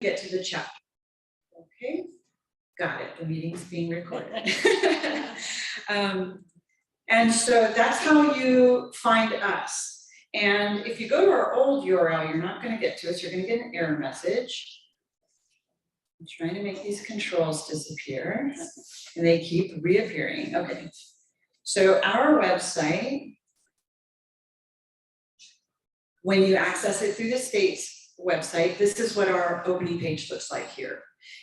get to the chat. Okay, got it, the meeting's being recorded. And so that's how you find us. And if you go to our old URL, you're not going to get to us, you're going to get an error message. I'm trying to make these controls disappear, and they keep reappearing. Okay, so our website, when you access it through the state's website, this is what our opening page looks like here.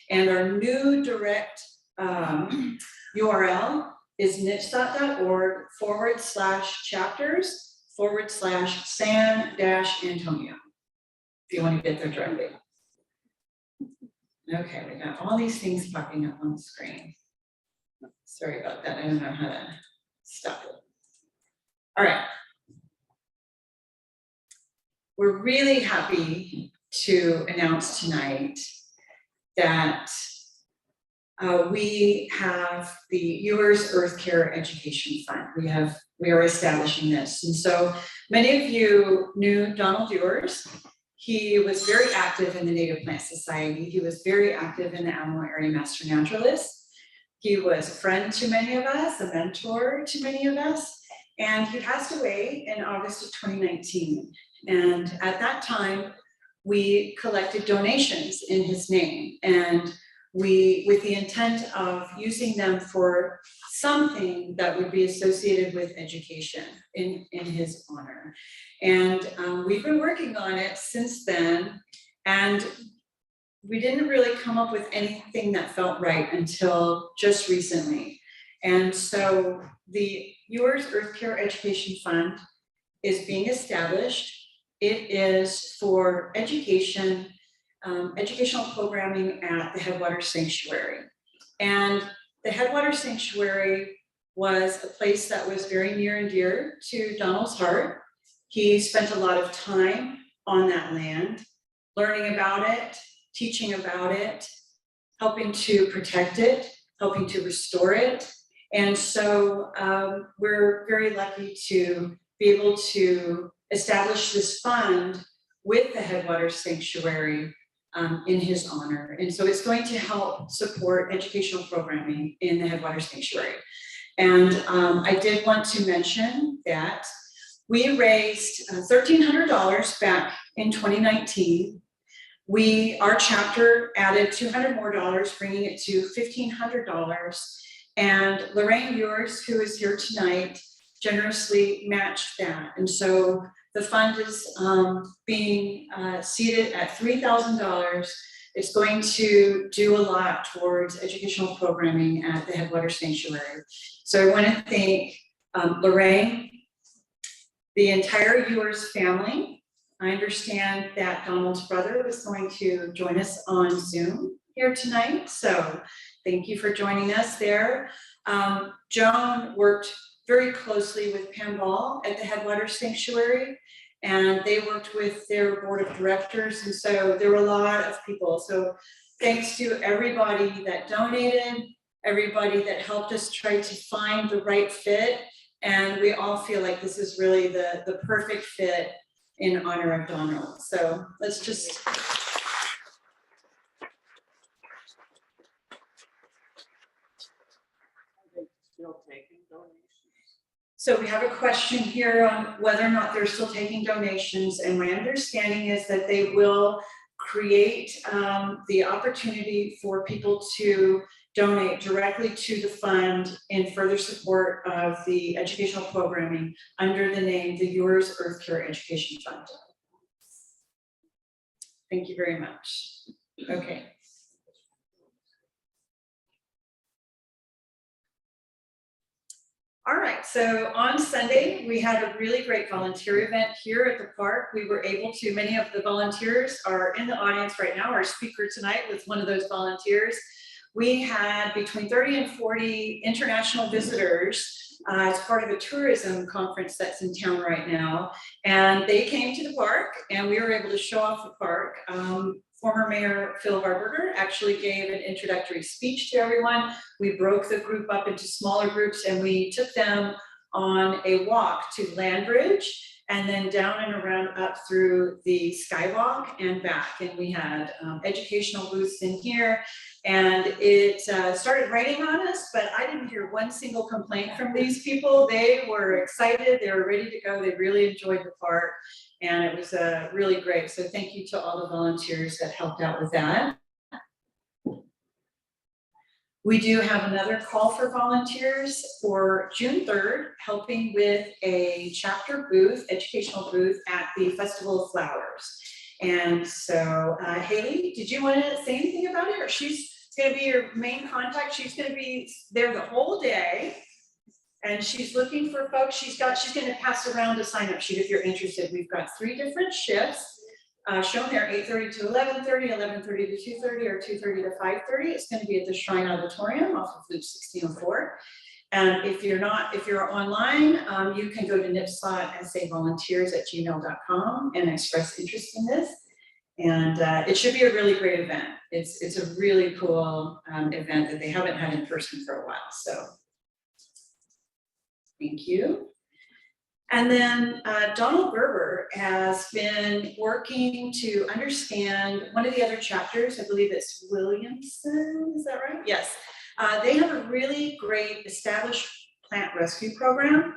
And our new direct URL is npsot.org/chapters/San-Antonio, if you want to get there directly. Okay, we got all these things popping up on the screen. Sorry about that, I don't know how to stop it. All right. We're really happy to announce tonight that we have the Ewers Earth Care Education Fund. We are establishing this. And so many of you knew Donald Ewers. He was very active in the Native Plant Society. He was very active in the Alamo Area Master Naturalist. He was a friend to many of us, a mentor to many of us, and he passed away in August of 2019. And at that time, we collected donations in his name, and with the intent of using them for something that would be associated with education in his honor. And we've been working on it since then, and we didn't really come up with anything that felt right until just recently. And so the Ewers Earth Care Education Fund is being established. It is for education, educational programming at the Headwaters Sanctuary. And the Headwaters Sanctuary was a place that was very near and dear to Donald's heart. He spent a lot of time on that land, learning about it, teaching about it, helping to protect it, helping to restore it. And so we're very lucky to be able to establish this fund with the Headwaters Sanctuary in his honor. And so it's going to help support educational programming in the Headwaters Sanctuary. And I did want to mention that we raised $1,300 back in 2019. Our chapter added $200 more, bringing it to $1,500. And Lorraine Ewers, who is here tonight, generously matched that. And so the fund is being seated at $3,000. It's going to do a lot towards educational programming at the Headwaters Sanctuary. So I want to thank Lorraine, the entire Ewers family. I understand that Donald's brother was going to join us on Zoom here tonight. So thank you for joining us there. Joan worked very closely with Pam Ball at the Headwaters Sanctuary, and they worked with their board of directors. And so there were a lot of people. So thanks to everybody that donated, everybody that helped us try to find the right fit. And we all feel like this is really the perfect fit in honor of Donald. So let's just. So we have a question here on whether or not they're still taking donations, and my understanding is that they will create the opportunity for people to donate directly to the fund in further support of the educational programming under the name the Ewers Earth Care Education Fund. Thank you very much. Okay. All right, so on Sunday, we had a really great volunteer event here at the park. We were able to, many of the volunteers are in the audience right now. Our speaker tonight was one of those volunteers. We had between 30 and 40 international visitors as part of a tourism conference that's in town right now. And they came to the park and we were able to show off the park. Former Mayor Phil Hardberger actually gave an introductory speech to everyone. We broke the group up into smaller groups and we took them on a walk to Landbridge. and then down and around up through the skywalk and back. And we had educational booths in here, and it started raining on us, but I didn't hear one single complaint from these people. They were excited, they were ready to go, they really enjoyed the park, and it was really great. So thank you to all the volunteers that helped out with that. We do have another call for volunteers for June 3rd, helping with a chapter booth, educational booth at the Festival of Flowers. And so, Haley, did you want to say anything about it? Or she's going to be your main contact. She's going to be there the whole day. And she's looking for folks. She's going to pass around a sign-up sheet if you're interested. We've got 3 different shifts. Shown there, 8:30 to 11:30, 11:30 to 2:30, or 2:30 to 5:30. It's going to be at the Shrine Auditorium off of Loop 1604. And if you're online, you can go to NPSOT@volunteers@gmail.com and express interest in this. And it should be a really great event. It's a really cool event that they haven't had in person for a while. So thank you. And then Donald Gerber has been working to understand one of the other chapters. I believe it's Williamson, is that right? Yes. They have a really great established plant rescue program,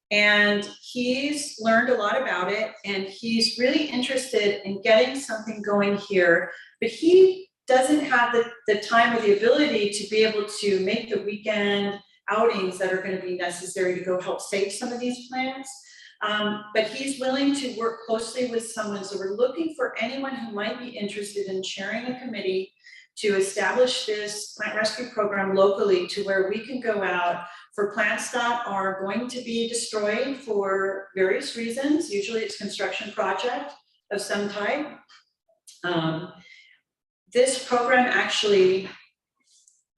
and he's learned a lot about it, and he's really interested in getting something going here, but he doesn't have the time or the ability to be able to make the weekend outings that are going to be necessary to go help save some of these plants. But he's willing to work closely with someone. So we're looking for anyone who might be interested in chairing a committee to establish this plant rescue program locally, to where we can go out for plants that are going to be destroyed for various reasons. Usually it's construction project of some type. This program actually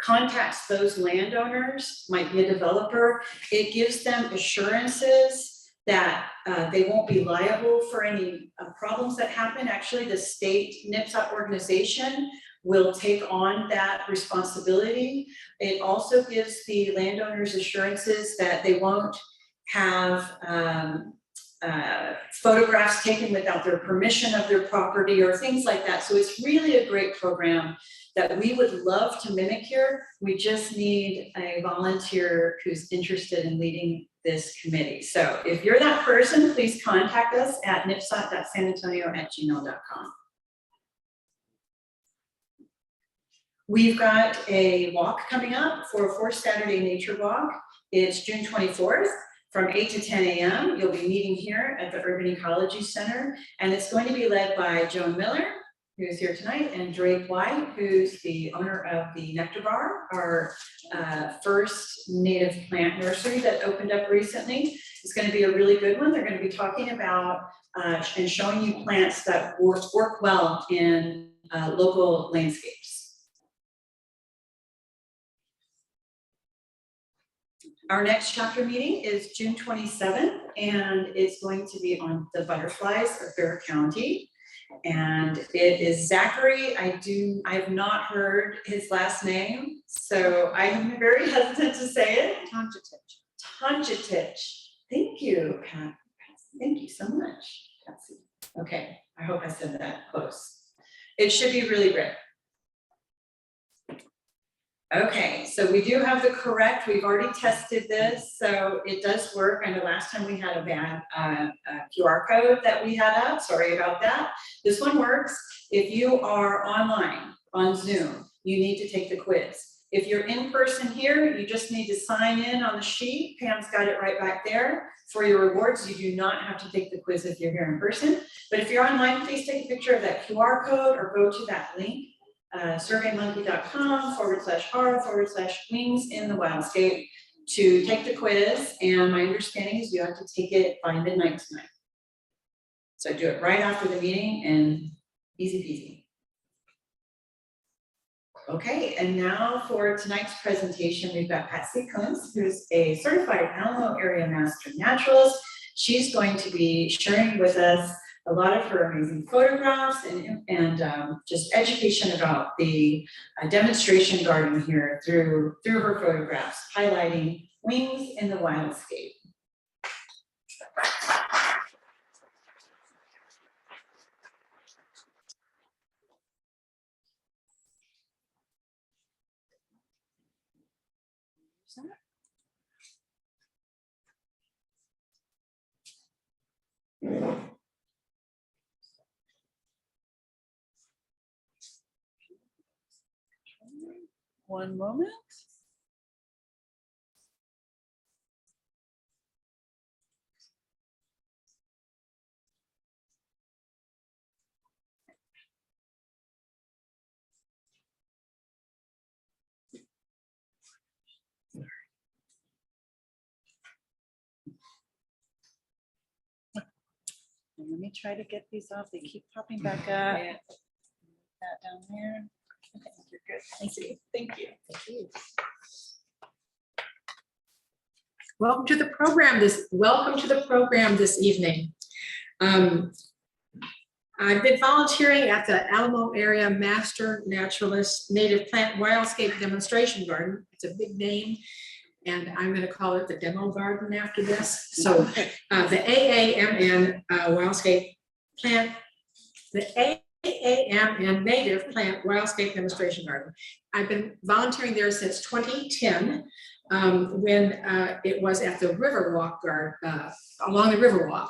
contacts those landowners, might be a developer. It gives them assurances that they won't be liable for any problems that happen. Actually, the state NPSOT organization will take on that responsibility. It also gives the landowners assurances that they won't have photographs taken without their permission of their property or things like that. So it's really a great program that we would love to mimic here. We just need a volunteer who's interested in leading this committee. So if you're that person, please contact us at npsot.sanantonio@gmail.com. We've got a walk coming up for a 4th Saturday Nature Walk. It's June 24th from 8 to 10 a.m. You'll be meeting here at the Urban Ecology Center, and it's going to be led by Joan Miller, who's here tonight, and Drake White, who's the owner of the Nectar Bar, our first native plant nursery that opened up recently. It's going to be a really good one. They're going to be talking about and showing you plants that work well in local landscapes. Our next chapter meeting is June 27th, and it's going to be on the butterflies of Bear County. And it is Zachary. I've not heard his last name, so I'm very hesitant to say it. Tonjatich. Thank you, Pat. Thank you so much, Patsy. Okay, I hope I said that close. It should be really great. Okay, so we do have the correct, we've already tested this, so it does work. I know last time we had a bad QR code that we had up, sorry about that. This one works. If you are online, on Zoom, you need to take the quiz. If you're in person here, you just need to sign in on the sheet. Pam's got it right back there for your rewards. You do not have to take the quiz if you're here in person. But if you're online, please take a picture of that QR code or go to that link. surveymonkey.com/r/wings in the Wildscape to take the quiz, and my understanding is you have to take it by midnight tonight. So do it right after the meeting and easy peasy. Okay, and now for tonight's presentation, we've got Patsy Kuentz, who's a certified Alamo area master naturalist. She's going to be sharing with us a lot of her amazing photographs and just education about the demonstration garden here through her photographs, highlighting wings in the wildscape. One moment. And let me try to get these off. They keep popping back up. Yeah. That down there. Okay, you're good. Thank you. Thank you. Thank you. Welcome to the program this evening. I've been volunteering at the Alamo area Master Naturalist Native Plant Wildscape Demonstration Garden. It's a big name, and I'm going to call it the Demo Garden after this. So the AAMN Wildscape Plant, the AAMN Native Plant Wildscape Demonstration Garden. I've been volunteering there since 2010. When it was at the Riverwalk Garden, along the Riverwalk.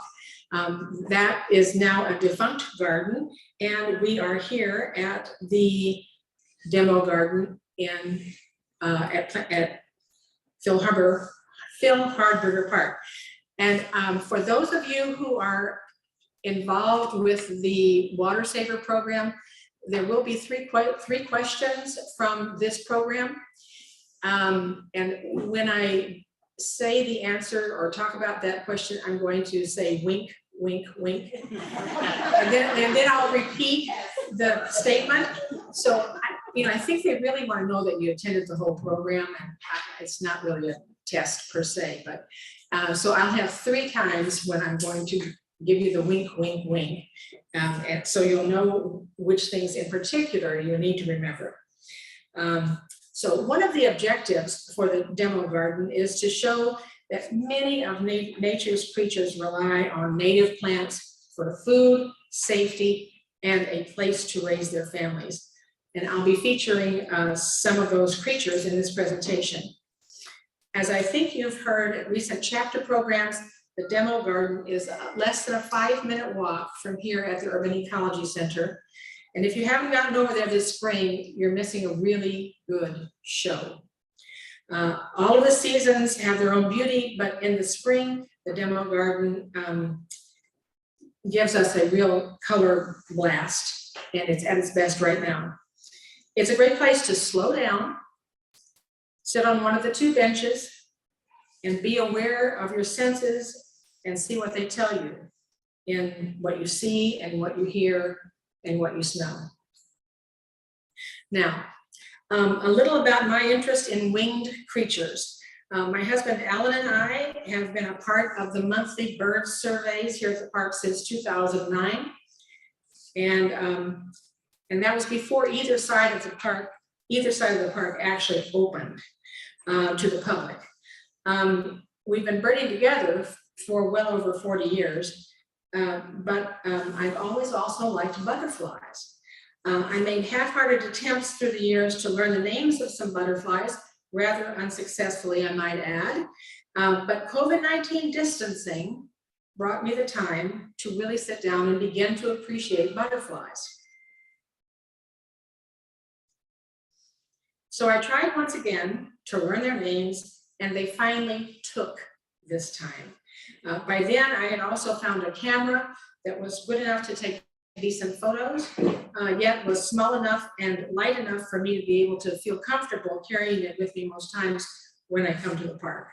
That is now a defunct garden, and we are here at the demo garden in at Phil Hardberger Park. And for those of you who are involved with the Water Saver program, there will be three questions from this program. And when I say the answer or talk about that question, I'm going to say wink, wink, wink. and then I'll repeat the statement. So, I think they really want to know that you attended the whole program, and it's not really a test per se, but so I'll have 3 times when I'm going to give you the wink, wink, wink. And so you'll know which things in particular you need to remember. So one of the objectives for the demo garden is to show that many of nature's creatures rely on native plants for food, safety, and a place to raise their families. And I'll be featuring some of those creatures in this presentation. As I think you've heard at recent chapter programs, the demo garden is less than a 5-minute walk from here at the Urban Ecology Center. And if you haven't gotten over there this spring, you're missing a really good show. All of the seasons have their own beauty, but in the spring, the demo garden gives us a real color blast, and it's at its best right now. It's a great place to slow down, sit on one of the 2 benches, and be aware of your senses and see what they tell you in what you see and what you hear and what you smell. Now, a little about my interest in winged creatures. My husband Alan and I have been a part of the monthly bird surveys here at the park since 2009. And that was before either side of the park actually opened to the public. We've been birding together for well over 40 years, but I've always also liked butterflies. I made half-hearted attempts through the years to learn the names of some butterflies, rather unsuccessfully, I might add. But COVID-19 distancing brought me the time to really sit down and begin to appreciate butterflies. So I tried once again to learn their names, and they finally took this time. By then, I had also found a camera that was good enough to take decent photos, yet was small enough and light enough for me to be able to feel comfortable carrying it with me most times when I come to the park.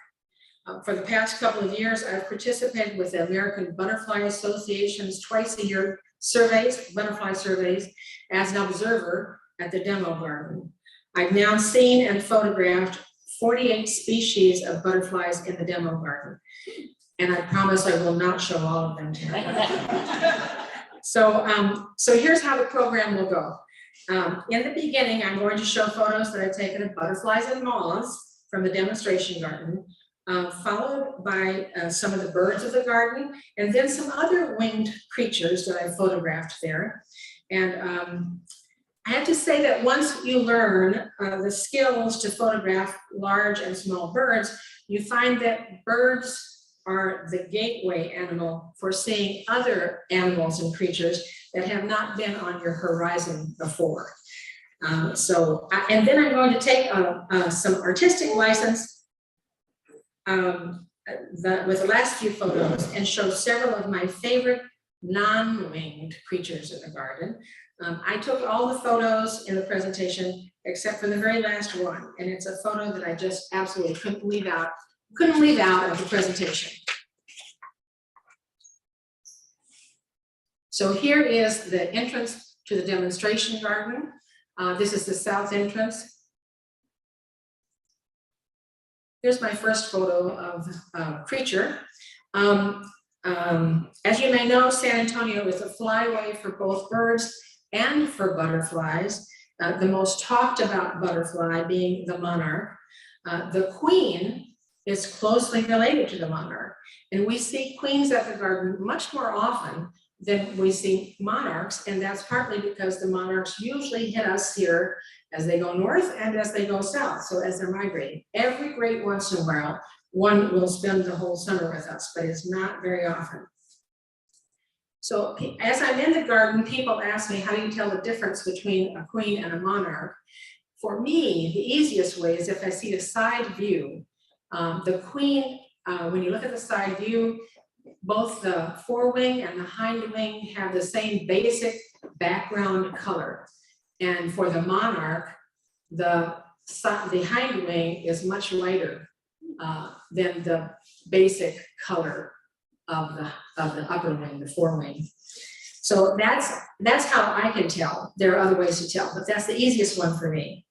For the past couple of years, I've participated with the American Butterfly Association's twice-a-year surveys, butterfly surveys, as an observer at the demo garden. I've now seen and photographed 48 species of butterflies in the demo garden, and I promise I will not show all of them tonight. So here's how the program will go. In the beginning, I'm going to show photos that I've taken of butterflies and moths from the demonstration garden, followed by some of the birds of the garden, and then some other winged creatures that I photographed there. And I have to say that once you learn the skills to photograph large and small birds, you find that birds are the gateway animal for seeing other animals and creatures that have not been on your horizon before. And then I'm going to take some artistic license with the last few photos and show several of my favorite non-winged creatures in the garden. I took all the photos in the presentation except for the very last one, and it's a photo that I just absolutely couldn't leave out of the presentation. So here is the entrance to the demonstration garden. This is the south entrance. Here's my first photo of creature. As you may know, San Antonio is a flyway for both birds and for butterflies. The most talked about butterfly being the monarch. The queen is closely related to the monarch, and we see queens at the garden much more often than we see monarchs, and that's partly because the monarchs usually hit us here as they go north and as they go south, so as they're migrating. Every great once in a while, one will spend the whole summer with us, but it's not very often. So as I'm in the garden, people ask me, how do you tell the difference between a queen and a monarch? For me, the easiest way is if I see a side view. The queen, when you look at the side view, both the forewing and the hind wing have the same basic background color. And for the monarch, the hind wing is much lighter than the basic color of the upper wing, the forewing. So that's how I can tell. There are other ways to tell, but that's the easiest one for me.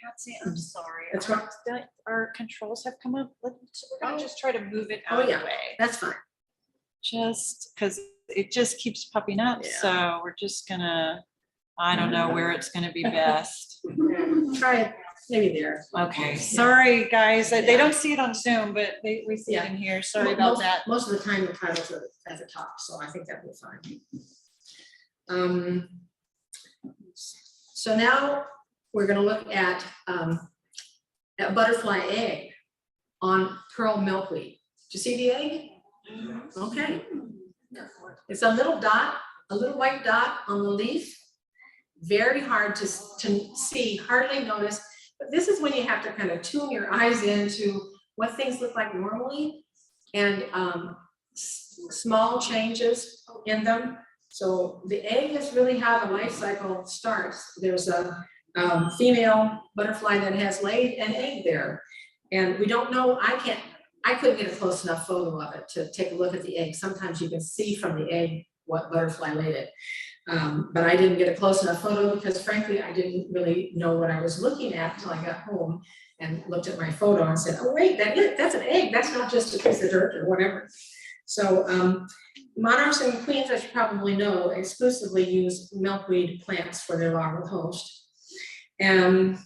Patsy, I'm sorry. That's right. Our controls have come up. So we're gonna just try to move it Oh, out yeah. of the way. That's fine. Just because it just keeps popping up. Yeah. So we're just gonna, I don't know where it's gonna be best. Try it, maybe there. Okay, sorry, guys. They don't see it on Zoom, but we see it in here. Sorry about that. Most of the time the titles are at the top, so I think that'll be fine. So now we're going to look at a butterfly egg on pearl milkweed. Did you see the egg? Okay. It's a little dot, a little white dot on the leaf. Very hard to see, hardly notice. But this is when you have to kind of tune your eyes into what things look like normally and small changes in them. So the egg is really how the life cycle starts. There's a female butterfly that has laid an egg there. And we don't know, I couldn't get a close enough photo of it to take a look at the egg. Sometimes you can see from the egg what butterfly laid it. But I didn't get a close enough photo because frankly, I didn't really know what I was looking at until I got home and looked at my photo and said, oh wait, that's an egg. That's not just a piece of dirt or whatever. So monarchs and queens, as you probably know, exclusively use milkweed plants for their larval host. And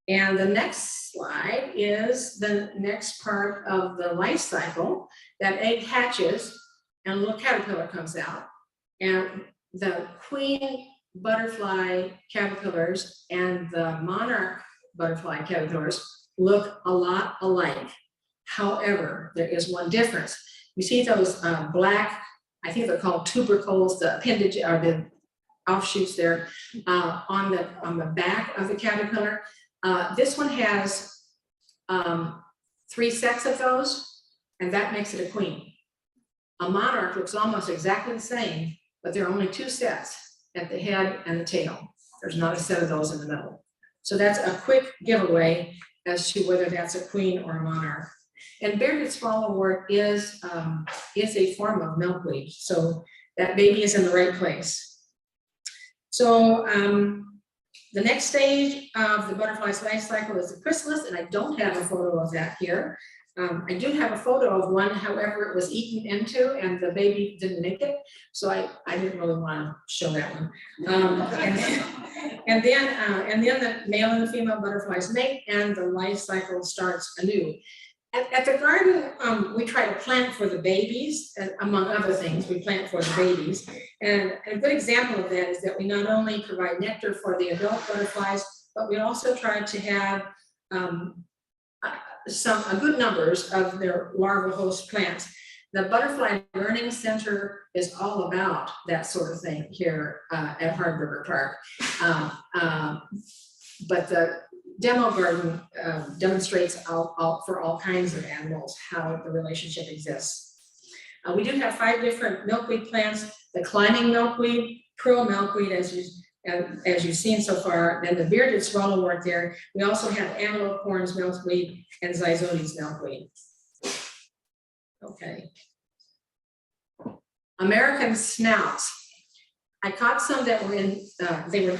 the next slide is the next part of the life cycle. That egg hatches and a little caterpillar comes out. And the queen butterfly caterpillars and the monarch butterfly caterpillars look a lot alike. However, there is one difference. You see those black, I think they're called tubercles, the appendage or the offshoots there on the back of the caterpillar. This one has 3 sets of those, and that makes it a queen. A monarch looks almost exactly the same, but there are only 2 sets at the head and the tail. There's not a set of those in the middle. So that's a quick giveaway as to whether that's a queen or a monarch. And bearded swallowwort is a form of milkweed, so that baby is in the right place. So the next stage of the butterfly's life cycle is the chrysalis, and I don't have a photo of that here. I do have a photo of one, however, it was eaten into and the baby didn't make it, so I didn't really want to show that one. And then the male and the female butterflies mate and the life cycle starts anew. At the garden, we try to plant for the babies, among other things, we plant for the babies. And a good example of that is that we not only provide nectar for the adult butterflies, but we also try to have good numbers of their larval host plants. The Butterfly Learning Center is all about that sort of thing here at Hardberger Park. But the demo garden demonstrates for all kinds of animals how the relationship exists. We do have 5 different milkweed plants: the climbing milkweed, pearl milkweed, as you've seen so far, then the bearded swallowwort there. We also have antelope horns milkweed and Zyzotes milkweed. Okay. American snouts. I caught some that were they were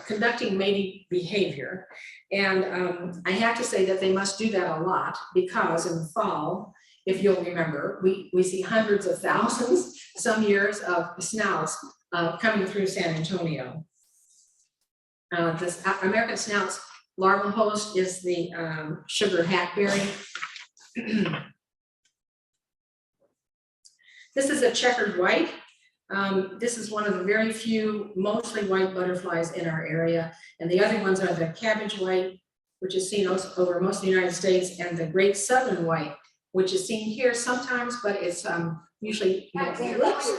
conducting mating behavior. And I have to say that they must do that a lot, because in the fall, if you'll remember, we see hundreds of thousands, some years, of snouts coming through San Antonio. This American snout's larval host is the sugar hackberry. This is a checkered white. This is one of the very few mostly white butterflies in our area. And the other ones are the cabbage white, which is seen over most of the United States, and the great southern white, which is seen here sometimes, but it's usually. Whoops,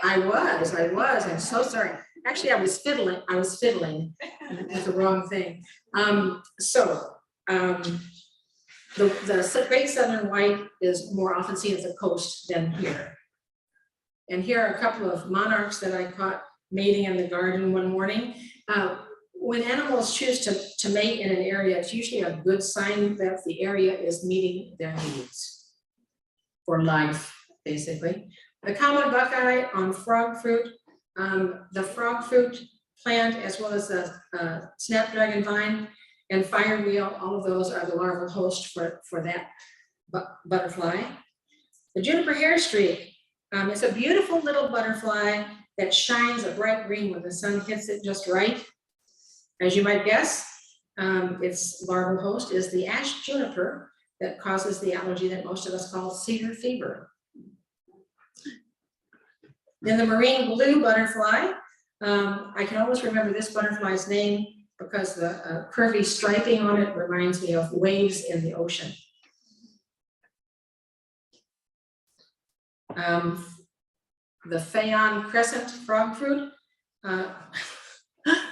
I was, I'm so sorry. Actually, I was fiddling with the wrong thing. The great southern white is more often seen at the coast than here. And here are a couple of monarchs that I caught mating in the garden one morning. When animals choose to mate in an area, it's usually a good sign that the area is meeting their needs for life, basically. The common buckeye on frog fruit, the frog fruit plant, as well as the snapdragon vine and firewheel, all of those are the larval host for that butterfly. The juniper hair streak. It's a beautiful little butterfly that shines a bright green when the sun hits it just right. As you might guess, its larval host is the ash juniper that causes the allergy that most of us call cedar fever. Then the marine blue butterfly. I can always remember this butterfly's name because the curvy striping on it reminds me of waves in the ocean. The Phaon crescent frog fruit, the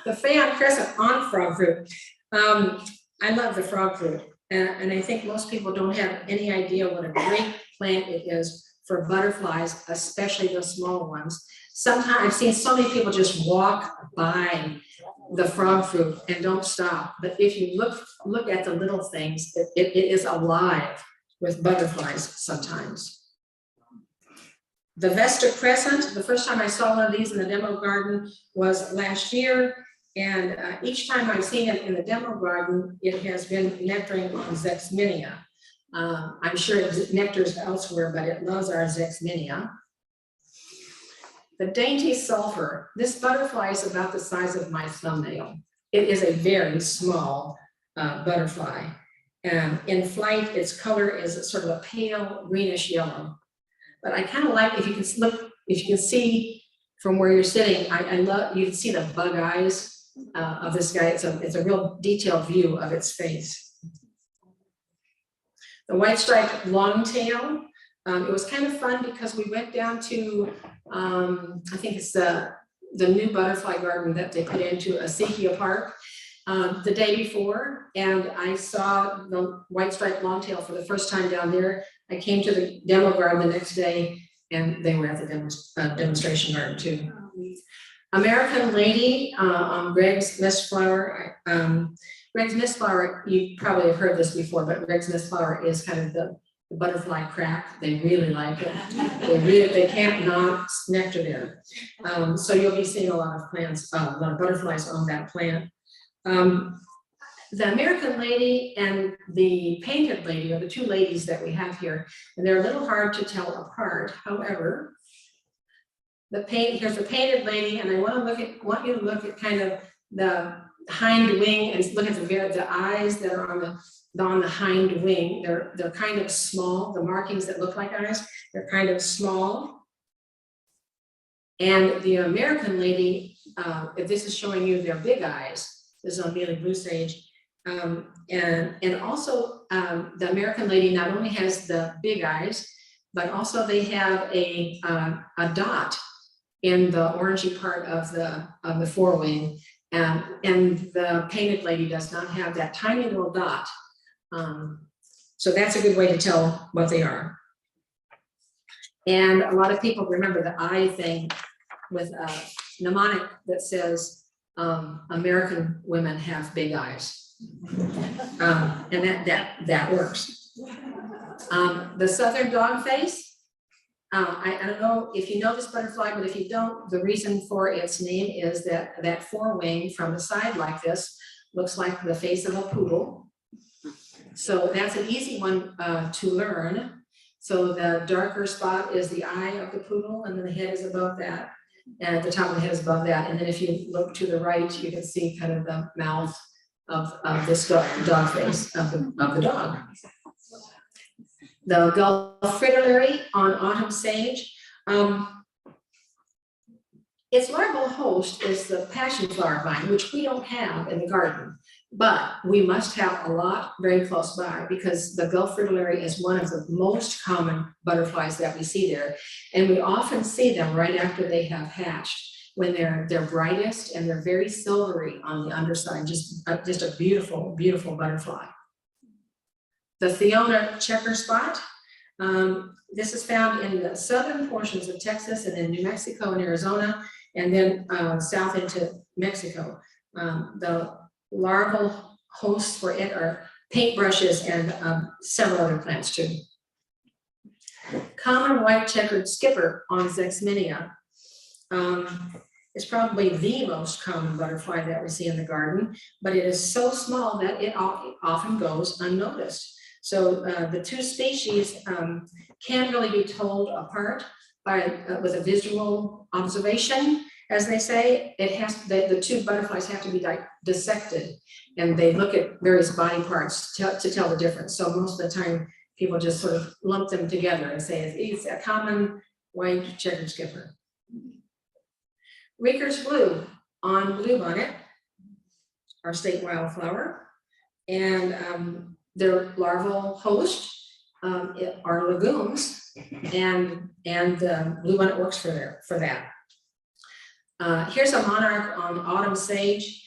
Phaon crescent on frog fruit. I love the frog fruit, and I think most people don't have any idea what a great plant it is for butterflies, especially the small ones. Sometimes I've seen so many people just walk by the frog fruit and don't stop. But if you look at the little things, it is alive with butterflies sometimes. The Vesta crescent, the first time I saw one of these in the demo garden was last year. And each time I've seen it in the demo garden, it has been nectaring on Zexminia. I'm sure it nectars elsewhere, but it loves our Zexminia. The dainty sulfur. This butterfly is about the size of my thumbnail. It is a very small butterfly. In flight, its color is sort of a pale greenish yellow. But I kind of like, if you can see from where you're sitting, I love, you can see the bug eyes of this guy. It's a real detailed view of its face. The white striped longtail. It was kind of fun because we went down to, I think it's the new butterfly garden that they put into Asikia Park the day before, and I saw the white striped longtail for the first time down there. I came to the demo garden the next day, and they were at the demonstration garden too. American lady on Greg's mistflower. Greg's mistflower, you probably have heard this before, but Greg's mistflower is kind of the butterfly crack. They really like it. They can't not nectar there. So you'll be seeing a lot of plants, a lot of butterflies on that plant. The American lady and the painted lady are the two ladies that we have here, and they're a little hard to tell apart. However, here's the painted lady, and I want you to look at kind of the hind wing, and look at the eyes that are on the hind wing. They're kind of small. The markings that look like eyes, they're kind of small. And the American lady, if this is showing you their big eyes, this is on Mealy Blue Sage. And also the American lady not only has the big eyes, but also they have a dot in the orangey part of the forewing. And the painted lady does not have that tiny little dot. So that's a good way to tell what they are. And a lot of people remember the eye thing with a mnemonic that says, American women have big eyes. And that works. The southern dogface, I don't know if you know this butterfly, but if you don't, the reason for its name is that forewing from the side like this looks like the face of a poodle. So that's an easy one to learn. So the darker spot is the eye of the poodle, and then the head is above that. And the top of the head is above that. And then if you look to the right, you can see kind of the mouth of this dog face of the dog. The Gulf fritillary on autumn sage. Its larval host is the passion flower vine, which we don't have in the garden, but we must have a lot very close by because the Gulf fritillary is one of the most common butterflies that we see there. And we often see them right after they have hatched when they're brightest and they're very silvery on the underside, just a beautiful, beautiful butterfly. The Thiona checker spot. This is found in the southern portions of Texas and in New Mexico and Arizona, and then south into Mexico. The larval hosts for it are paintbrushes and several other plants too. Common white checkered skipper on Zexminia is probably the most common butterfly that we see in the garden, but it is so small that it often goes unnoticed. So the two species can't really be told apart with a visual observation, as they say. The two butterflies have to be dissected, and they look at various body parts to tell the difference. So most of the time, people just sort of lump them together and say it's a common white checkered skipper. Rieker's blue on bluebonnet, our state wildflower, and their larval host are legumes, and bluebonnet works for that. Here's a monarch on autumn sage.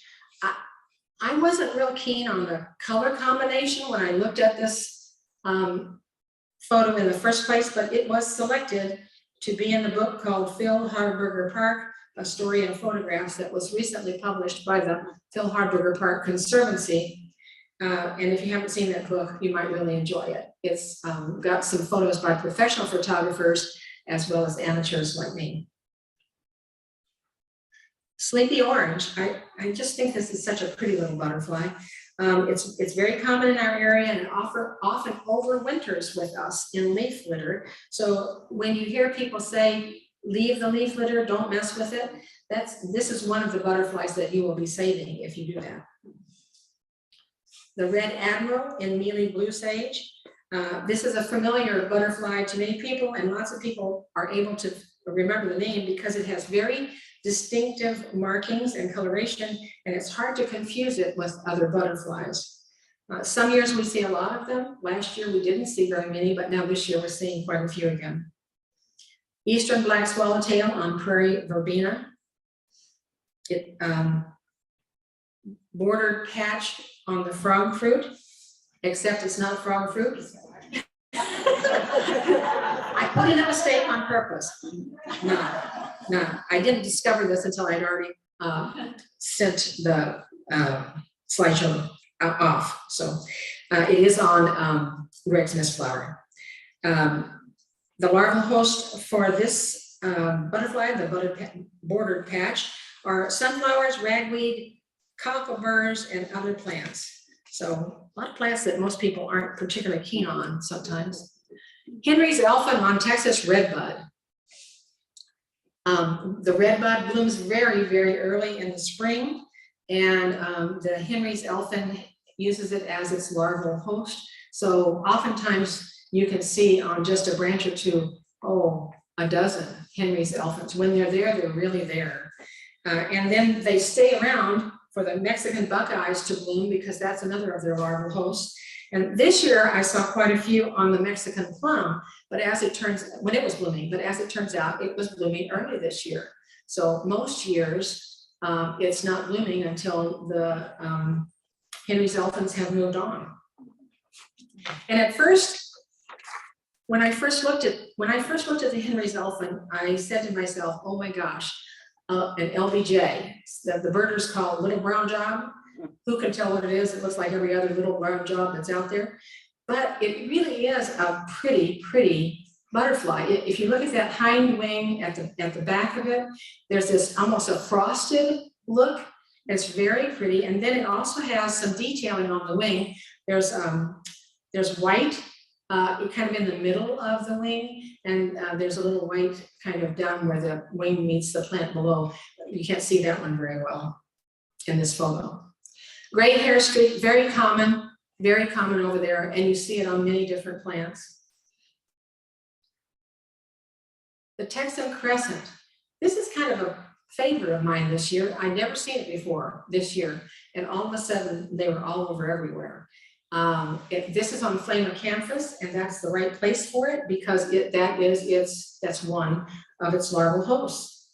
I wasn't real keen on the color combination when I looked at this photo in the first place, but it was selected to be in the book called Phil Hardberger Park, A Story in Photographs, that was recently published by the Phil Hardberger Park Conservancy. And if you haven't seen that book, you might really enjoy it. It's got some photos by professional photographers as well as amateurs like me. Sleepy orange. I just think this is such a pretty little butterfly. It's very common in our area and often overwinters with us in leaf litter. So when you hear people say, leave the leaf litter, don't mess with it, this is one of the butterflies that you will be saving if you do that. The red admiral in Mealy Blue Sage. This is a familiar butterfly to many people, and lots of people are able to remember the name because it has very distinctive markings and coloration, and it's hard to confuse it with other butterflies. Some years we see a lot of them. Last year we didn't see very many, but now this year we're seeing quite a few again. Eastern black swallowtail on prairie verbena. It bordered patch on the frog fruit, except it's not frog fruit. I put in a mistake on purpose. No, I didn't discover this until I'd already sent the slideshow off. So it is on Greg's Mist Flower. The larval host for this butterfly, the bordered patch, are sunflowers, ragweed, cockleburrs, and other plants. So a lot of plants that most people aren't particularly keen on sometimes. Henry's elfin on Texas redbud. The redbud blooms very, very early in the spring, And the Henry's elfin uses it as its larval host. So oftentimes you can see on just a branch or two, a dozen Henry's elfins. When they're there, they're really there. And then they stay around for the Mexican buckeyes to bloom, because that's another of their larval hosts. And this year I saw quite a few on the Mexican plum, but as it turns, when it was blooming, but as it turns out, it was blooming early this year. So most years, it's not blooming until the Henry's elfins have moved on. And at first, when I first looked at the Henry's elfin, I said to myself, oh my gosh, an LBJ, that the birders call little brown job. Who can tell what it is? It looks like every other little brown job that's out there. But it really is a pretty, pretty butterfly. If you look at that hind wing at the back of it, there's this almost a frosted look. It's very pretty. And then it also has some detailing on the wing. There's white kind of in the middle of the wing, and there's a little white kind of down where the wing meets the plant below. You can't see that one very well in this photo. Gray hair streak, very common over there, and you see it on many different plants. The Texan crescent. This is kind of a favorite of mine this year. I'd never seen it before this year, and all of a sudden they were all over everywhere. This is on Flamacanthus, and that's the right place for it, because that's one of its larval hosts.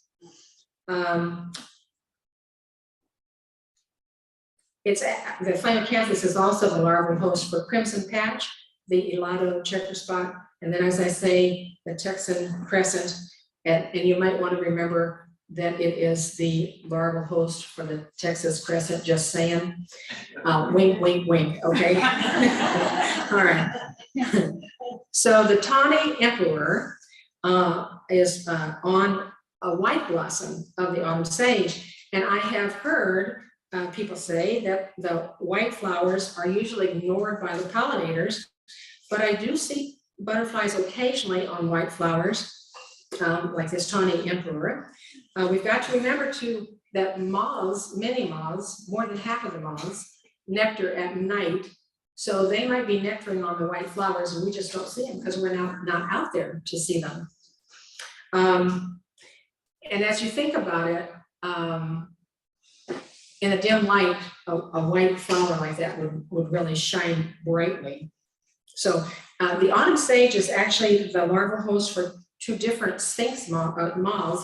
The Flamacanthus is also the larval host for crimson patch, the elado checker spot, and then, as I say, the Texan crescent, and you might want to remember that it is the larval host for the Texas crescent, just saying. Wink, wink, wink, okay? All right. So the tawny emperor is on a white blossom of the autumn sage, and I have heard people say that the white flowers are usually ignored by the pollinators, but I do see butterflies occasionally on white flowers, like this tawny emperor. We've got to remember too that moths, many moths, more than half of the moths, nectar at night. So they might be nectaring on the white flowers, and we just don't see them because we're not out there to see them. And as you think about it, in a dim light, a white flower like that would really shine brightly. So the autumn sage is actually the larval host for two different sphinx moths.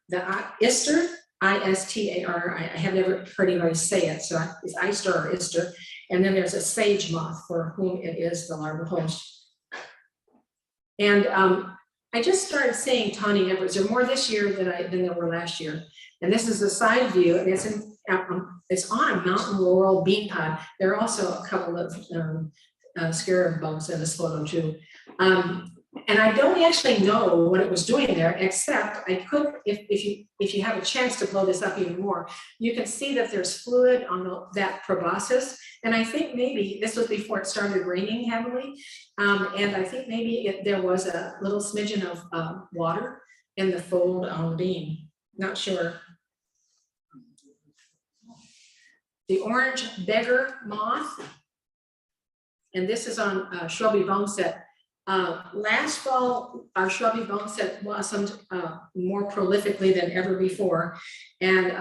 The Istar, I-S-T-A-R, I have never heard anybody say it, so it's Istar or Istar. And then there's a sage moth for whom it is the larval host. And I just started seeing tawny emperors. There are more this year than there were last year. And this is a side view, and it's on a mountain laurel bean pod. There are also a couple of scarab bugs in this photo too. And I don't actually know what it was doing there, except I could, if you have a chance to blow this up even more, you can see that there's fluid on that proboscis. And I think maybe this was before it started raining heavily. And I think maybe there was a little smidgen of water in the fold on the bean. Not sure. The orange beggar moth. And this is on shrubby boneset. Last fall, our shrubby boneset blossomed more prolifically than ever before. And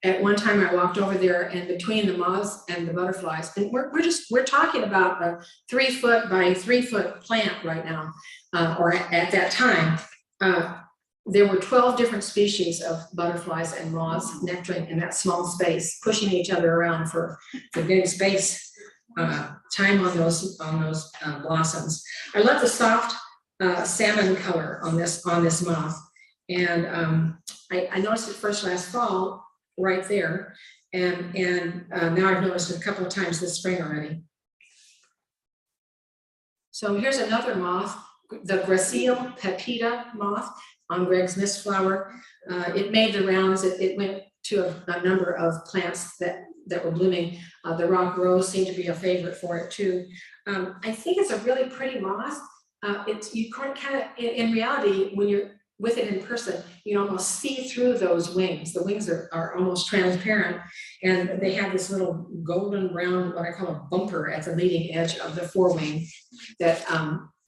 at one time I walked over there, and between the moths and the butterflies, and we're talking about a 3 foot by 3 foot plant right now, or at that time. There were 12 different species of butterflies and moths nectaring in that small space, pushing each other around for getting space. Time on those blossoms. I love the soft salmon color on this moth, and I noticed it first last fall right there, and now I've noticed it a couple of times this spring already. So here's another moth, the Gracile pepita moth on Greg's mist flower. It made the rounds. It went to a number of plants that were blooming. The rock rose seemed to be a favorite for it too. I think it's a really pretty moth. You kind of, in reality, when with it in person, you almost see through those wings. The wings are almost transparent, and they have this little golden brown, what I call a bumper at the leading edge of the forewing that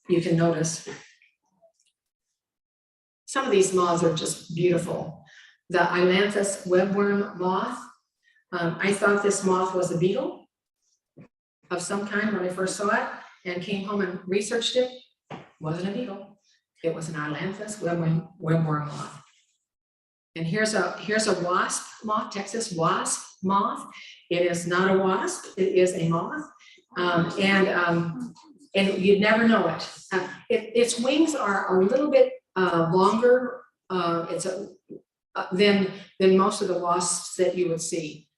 you can notice. Some of these moths are just beautiful. The Ailanthus webworm moth, I thought this moth was a beetle of some kind when I first saw it, and came home and researched it. Wasn't a beetle. It was an Ailanthus webworm moth. And here's a wasp moth, Texas wasp moth. It is not a wasp, it is a moth. And you'd never know it. Its wings are a little bit longer than most of the wasps that you would see.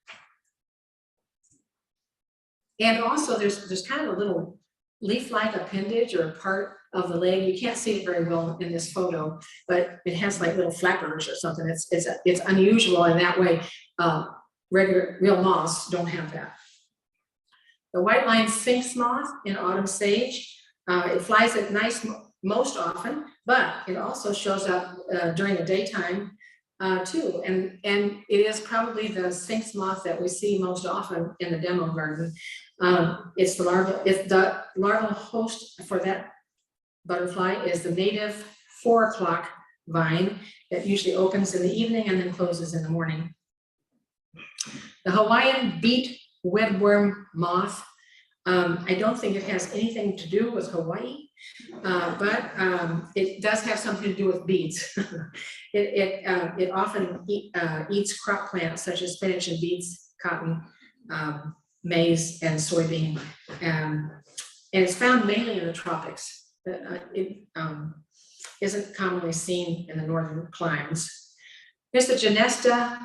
And also there's kind of a little leaf-like appendage or part of the leg. You can't see it very well in this photo, but it has like little flappers or something. It's unusual in that way. Real moths don't have that. The white-lined sphinx moth in autumn sage, it flies at night most often, but it also shows up during the daytime too. And it is probably the sphinx moth that we see most often in the demo garden. It's the larval host for that butterfly is the native 4 o'clock vine that usually opens in the evening and then closes in the morning. The Hawaiian beet webworm moth, I don't think it has anything to do with Hawaii, but it does have something to do with beets. It often eats crop plants such as spinach and beets, cotton, maize, and soybean. And it's found mainly in the tropics. It isn't commonly seen in the northern climes. Here's the Genesta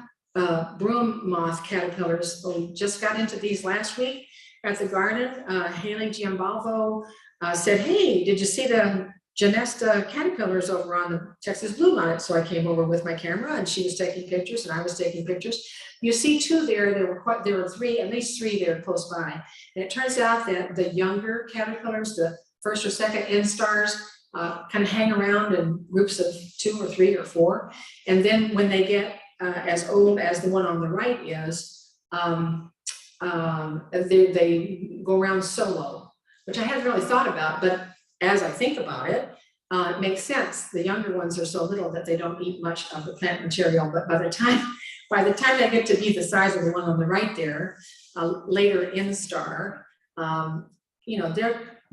broom moth caterpillars. We just got into these last week at the garden. Haley Giambalvo said, hey, did you see the Genesta caterpillars over on the Texas bluebonnet? So I came over with my camera and she was taking pictures and I was taking pictures. You see two there, there were three, at least three there close by. And it turns out that the younger caterpillars, the first or second instars, kind of hang around in groups of 2 or 3 or 4. And then when they get as old as the one on the right is, they go around solo, which I hadn't really thought about, but as I think about it, it makes sense. The younger ones are so little that they don't eat much of the plant material, but by the time they get to be the size of the one on the right there, later instar, you know,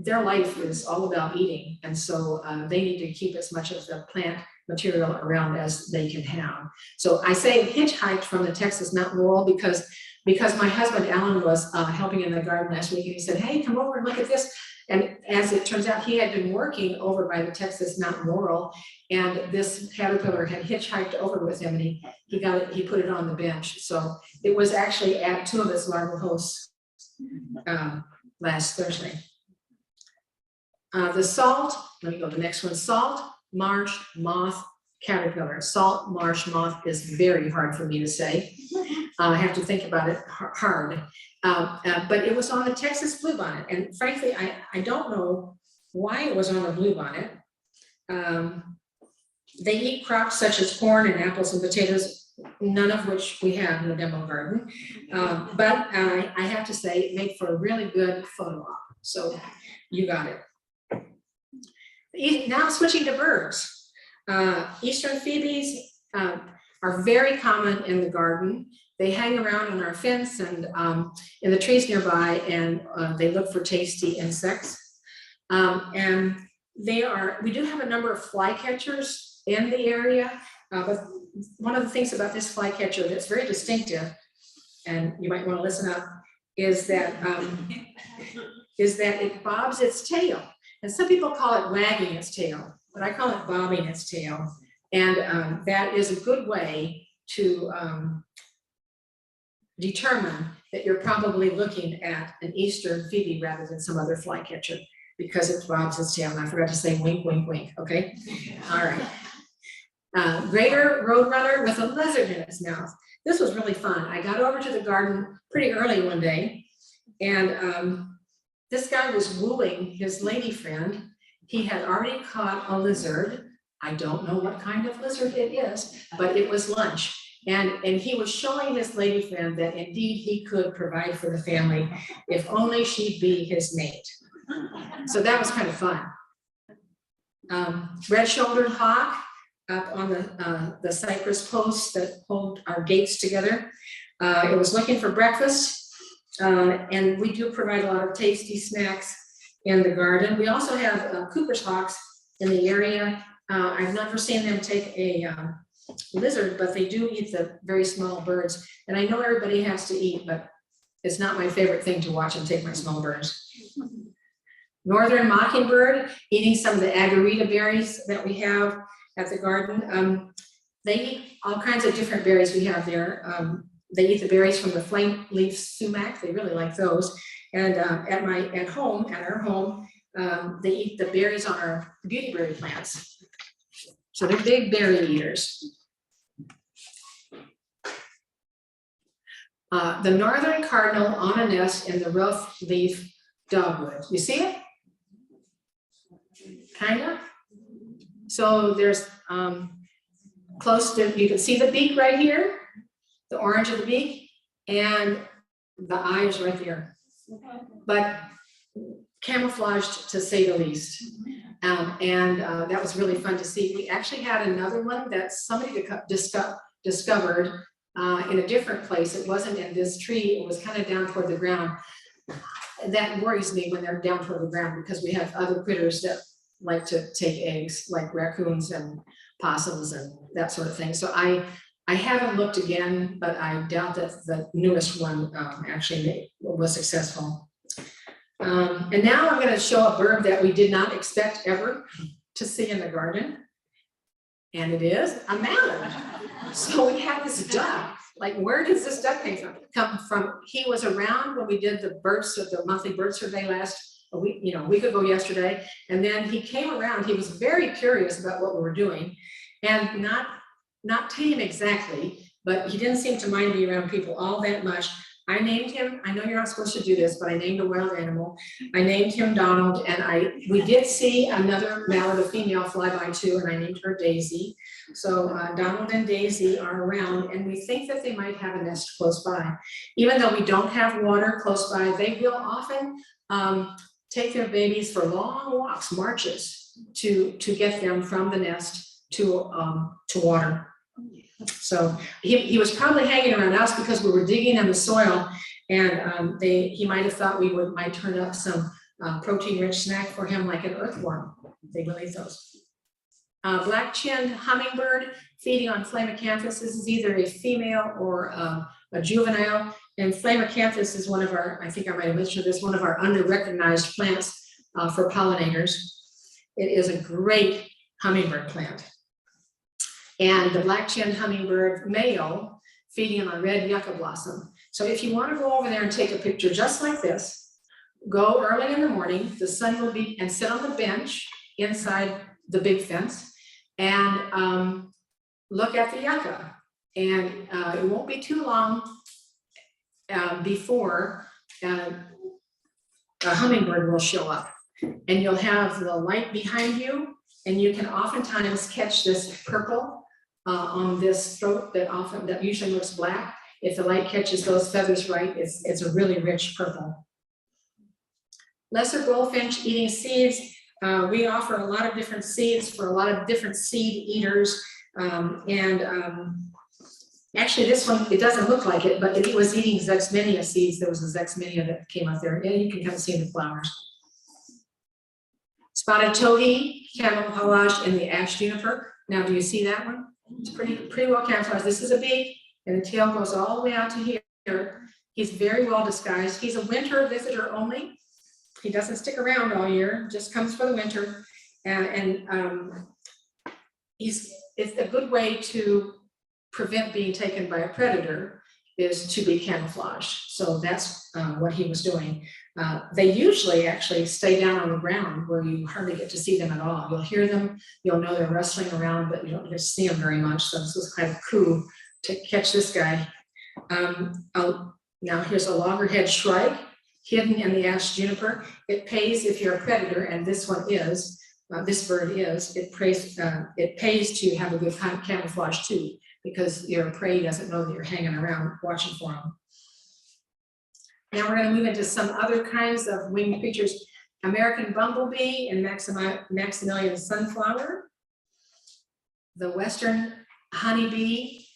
their life is all about eating, and so they need to keep as much of the plant material around as they can have. So I say hitchhiked from the Texas mountain laurel because my husband Alan was helping in the garden last week, and he said, hey, come over and look at this. And as it turns out, he had been working over by the Texas mountain laurel, and this caterpillar had hitchhiked over with him, and he put it on the bench. So it was actually at 2 of its larval hosts last Thursday. The salt, let me go to the next one, salt marsh moth caterpillar. Salt marsh moth is very hard for me to say. I have to think about it hard. But it was on the Texas bluebonnet, and frankly, I don't know why it was on the bluebonnet. They eat crops such as corn and apples and potatoes, none of which we have in the demo garden. But I have to say it made for a really good photo op. So you got it. Now switching to birds. Eastern phoebes are very common in the garden. They hang around on our fence and in the trees nearby, and they look for tasty insects. And we do have a number of flycatchers in the area, but one of the things about this flycatcher that's very distinctive, and you might want to listen up, is that it bobs its tail. And some people call it wagging its tail, but I call it bobbing its tail. And that is a good way to determine that you're probably looking at an eastern phoebe rather than some other flycatcher, because it bobs its tail. And I forgot to say wink, wink, wink, okay? All right. Greater roadrunner with a lizard in its mouth. This was really fun. I got over to the garden pretty early one day, and this guy was wooing his lady friend. He had already caught a lizard I don't know what kind of lizard it is, but it was lunch. And he was showing his lady friend that indeed he could provide for the family if only she'd be his mate. So that was kind of fun. Red-shouldered hawk up on the cypress posts that hold our gates together. It was looking for breakfast, and we do provide a lot of tasty snacks in the garden. We also have Cooper's hawks in the area. I've never seen them take a lizard, but they do eat the very small birds. And I know everybody has to eat, but it's not my favorite thing to watch and take my small birds. Northern mockingbird eating some of the agarita berries that we have at the garden. They eat all kinds of different berries we have there. They eat the berries from the flame leaf sumac. They really like those. And at our home, they eat the berries on our beautyberry plants. So they're big berry eaters. The northern cardinal on a nest in the rough leaf dogwood. You see it? Kind of. So there's close to, you can see the beak right here, the orange of the beak, and the eyes right there. But camouflaged to say the least. That was really fun to see. We actually had another one that somebody discovered in a different place. It wasn't in this tree, it was kind of down toward the ground. That worries me when they're down toward the ground because we have other critters that like to take eggs, like raccoons and possums and that sort of thing. So I haven't looked again, but I doubt that the newest one actually was successful. And now I'm going to show a bird that we did not expect ever to see in the garden. And it is a mallard. So we have this duck. Like, where does this duck come from? He was around when we did the monthly bird survey a week ago yesterday. And then he came around. He was very curious about what we were doing, and not tame exactly, but he didn't seem to mind being around people all that much. I named him, I know you're not supposed to do this, but I named a wild animal. I named him Donald, and we did see another mallard, a female, fly by too, and I named her Daisy. So Donald and Daisy are around, and we think that they might have a nest close by. Even though we don't have water close by, they will often take their babies for long walks, marches, to get them from the nest to water. So he was probably hanging around us because we were digging in the soil, and he might have thought we might turn up some protein-rich snack for him, like an earthworm. They will eat those. Black-chinned hummingbird feeding on Flamacanthus. This is either a female or a juvenile. And Flamacanthus is one of our, I think I might have mentioned this, one of our under-recognized plants for pollinators. It is a great hummingbird plant. And the black-chinned hummingbird male feeding on red yucca blossom. So if you want to go over there and take a picture just like this, go early in the morning, the sun will be, and sit on the bench inside the big fence and look at the yucca. And it won't be too long before a hummingbird will show up, and you'll have the light behind you, and you can oftentimes catch this purple on this throat that usually looks black. If the light catches those feathers right, it's a really rich purple. Lesser goldfinch eating seeds. We offer a lot of different seeds for a lot of different seed eaters. Actually, this one, it doesn't look like it, but it was eating Zexminia seeds. There was a Zexminia that came out there. Yeah, you can kind of see the flowers. Spotted towhee, camouflage, and the ash juniper. Now, do you see that one? It's pretty well camouflaged. This is a beak, and the tail goes all the way out to here. He's very well disguised. He's a winter visitor only. He doesn't stick around all year, just comes for the winter. It's a good way to prevent being taken by a predator is to be camouflaged. So that's what he was doing. They usually actually stay down on the ground where you hardly get to see them at all. You'll hear them, you'll know they're rustling around, but you don't get to see them very much. So this was kind of cool to catch this guy. Now here's a loggerhead shrike hidden in the ash juniper. It pays if you're a predator, and this one is, this bird is, it pays to have a good camouflage too, because your prey doesn't know that you're hanging around watching for them. Now we're going to move into some other kinds of winged creatures. American bumblebee and Maximilian sunflower. The western honeybee,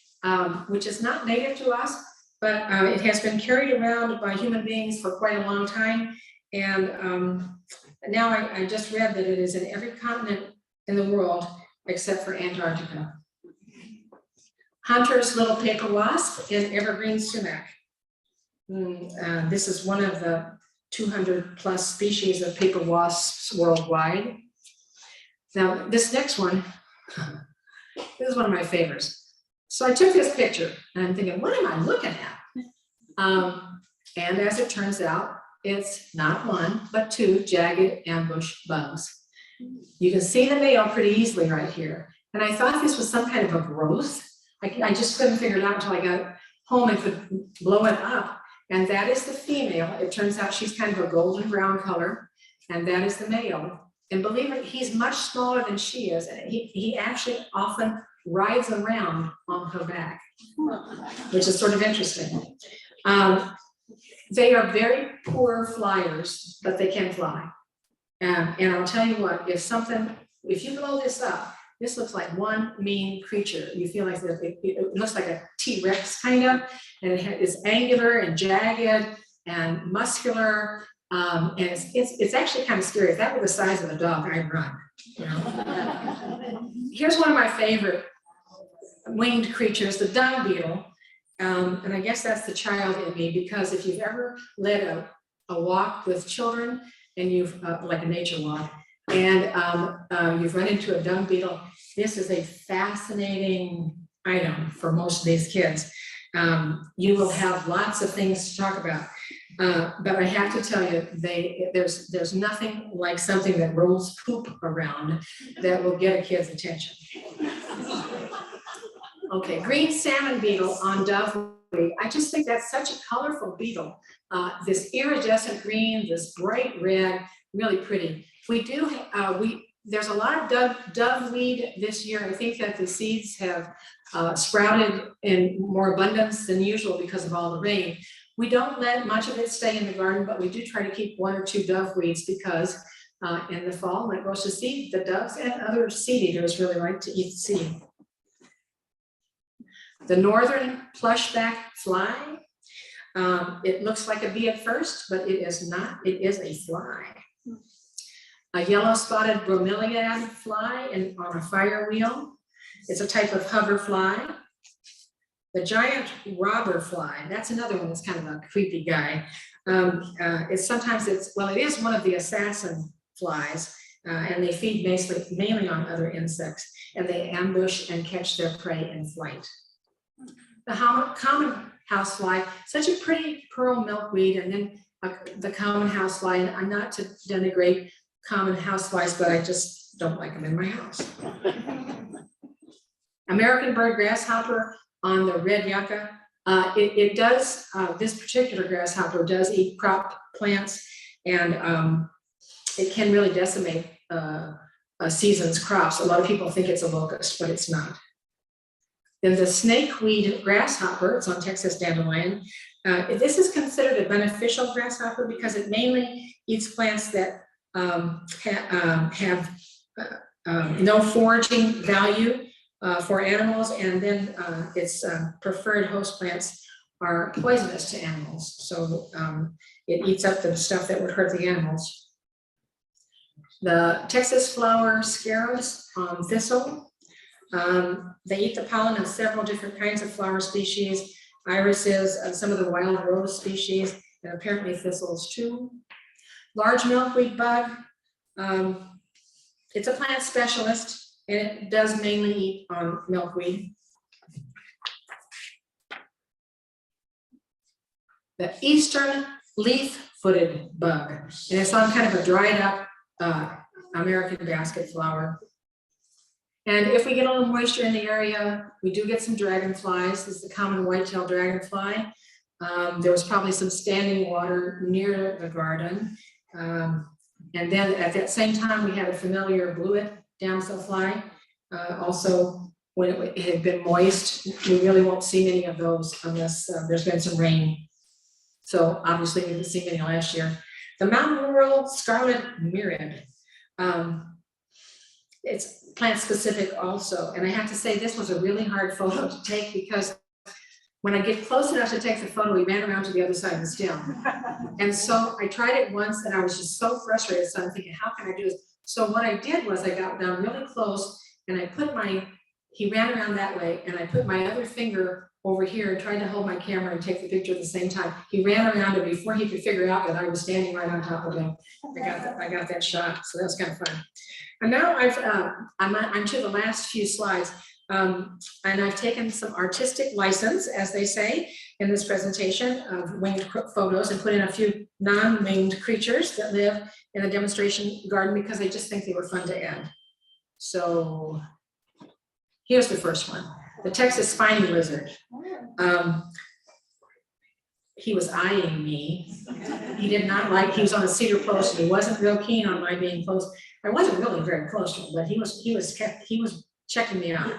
which is not native to us, but it has been carried around by human beings for quite a long time. And now I just read that it is in every continent in the world except for Antarctica. Hunter's little paper wasp and evergreen sumac. This is one of the 200 plus species of paper wasps worldwide. Now this next one, this is one of my favorites. So I took this picture and I'm thinking, what am I looking at? And as it turns out, it's not one, but two jagged ambush bugs. You can see the male pretty easily right here. And I thought this was some kind of a growth. I just couldn't figure it out until I got home and could blow it up. And that is the female. It turns out she's kind of a golden brown color. And that is the male. And believe it, he's much smaller than she is. And he actually often rides around on her back, which is sort of interesting. They are very poor flyers, but they can fly. And I'll tell you what, if you blow this up, this looks like one mean creature. You feel like it looks like a T-Rex kind of, and it's angular and jagged and muscular. And it's actually kind of scary. If that were the size of a dog, I'd run. You know? Here's one of my favorite winged creatures, the dung beetle. And I guess that's the child in me, because if you've ever led a walk with children and you've like a nature walk, and you've run into a dung beetle, this is a fascinating item for most of these kids. You will have lots of things to talk about, but I have to tell you, there's nothing like something that rolls poop around that will get a kid's attention. Okay, green salmon beetle on doveweed. I just think that's such a colorful beetle. This iridescent green, this bright red, really pretty. There's a lot of doveweed this year. I think that the seeds have sprouted in more abundance than usual because of all the rain. We don't let much of it stay in the garden, but we do try to keep 1 or 2 doveweeds because in the fall, when it goes to seed, the doves and other seed eaters really like to eat the seed. The northern plushback fly. It looks like a bee at first, but it is not. It is a fly. A yellow spotted bromeliad fly on a fire wheel. It's a type of hover fly. The giant robber fly. That's another one that's kind of a creepy guy. It is one of the assassin flies, and they feed mainly on other insects, and they ambush and catch their prey in flight. The common housefly, such a pretty pearl milkweed, and then the common housefly, and I'm not to denigrate common houseflies, but I just don't like them in my house. American bird grasshopper on the red yucca. This particular grasshopper does eat crop plants, and it can really decimate a season's crops. A lot of people think it's a locust, but it's not. Then the snakeweed grasshopper, it's on Texas dandelion. This is considered a beneficial grasshopper because it mainly eats plants that have no foraging value for animals, and then its preferred host plants are poisonous to animals. So it eats up the stuff that would hurt the animals. The Texas flower scarabs on thistle. They eat the pollen of several different kinds of flower species, irises, some of the wild rose species, and apparently thistles too. Large milkweed bug. It's a plant specialist, and it does mainly eat on milkweed. The eastern leaf-footed bug, and it's on kind of a dried up American basket flower. And if we get a little moisture in the area, we do get some dragonflies. This is the common white-tailed dragonfly. There was probably some standing water near the garden. And then at that same time, we had a familiar blewit damselfly. Also, when it had been moist, we really won't see many of those unless there's been some rain. So obviously we didn't see many last year. The mountain laurel scarlet myriad. It's plant specific also. And I have to say, this was a really hard photo to take because when I get close enough to take the photo, we ran around to the other side of the stem. And so I tried it once and I was just so frustrated. So I'm thinking, how can I do this? So what I did was I got down really close and I put he ran around that way and I put my other finger over here and tried to hold my camera and take the picture at the same time. He ran around it before he could figure out that I was standing right on top of him. I got that shot, so that was kind of fun. And now I'm to the last few slides. And I've taken some artistic license, as they say, in this presentation of winged photos and put in a few non-winged creatures that live in the demonstration garden because I just think they were fun to add. So here's the first one, the Texas spiny lizard. He was eyeing me. He did not like, he was on a cedar post and he wasn't real keen on my being close. I wasn't really very close to him, but he was checking me out.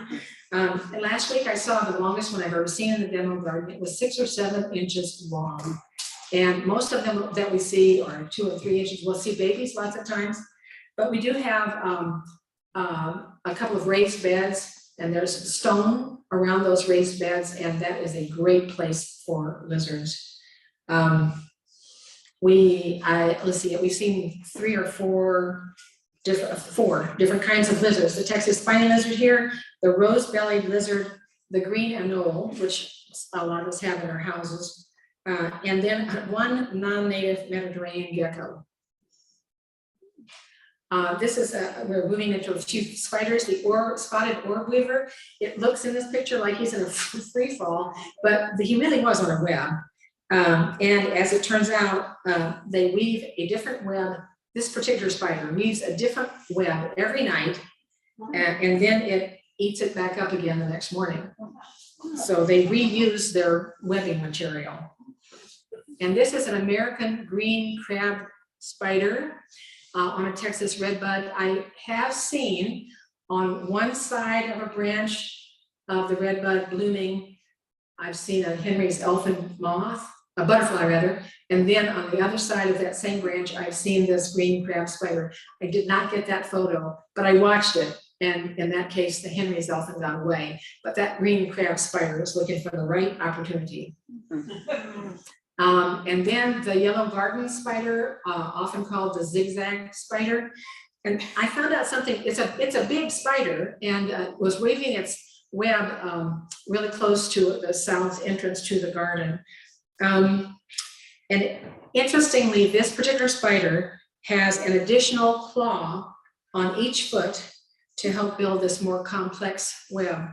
And last week I saw the longest one I've ever seen in the demo garden. It was 6 or 7 inches long. And most of them that we see are 2 or 3 inches. We'll see babies lots of times, but we do have a couple of raised beds and there's stone around those raised beds. And that is a great place for lizards. Let's see, we've seen 3 or 4 different kinds of lizards. The Texas spiny lizard here, the rose-bellied lizard, the green anole, which a lot of us have in our houses, and then one non-native Mediterranean gecko. This is, we're moving into a few spiders, the spotted orb weaver. It looks in this picture like he's in a free fall, but he really was on a web. And as it turns out, they weave a different web. This particular spider weaves a different web every night, and then it eats it back up again the next morning. So they reuse their webbing material. And this is an American green crab spider on a Texas redbud. I have seen on one side of a branch of the redbud blooming, I've seen a Henry's elfin moth, a butterfly rather, and then on the other side of that same branch, I've seen this green crab spider. I did not get that photo, but I watched it, and in that case, the Henry's elfin got away, but that green crab spider is looking for the right opportunity. And then the yellow garden spider, often called the zigzag spider, and I found out something. It's a big spider, and was weaving its web really close to the south entrance to the garden. And interestingly, this particular spider has an additional claw on each foot to help build this more complex web.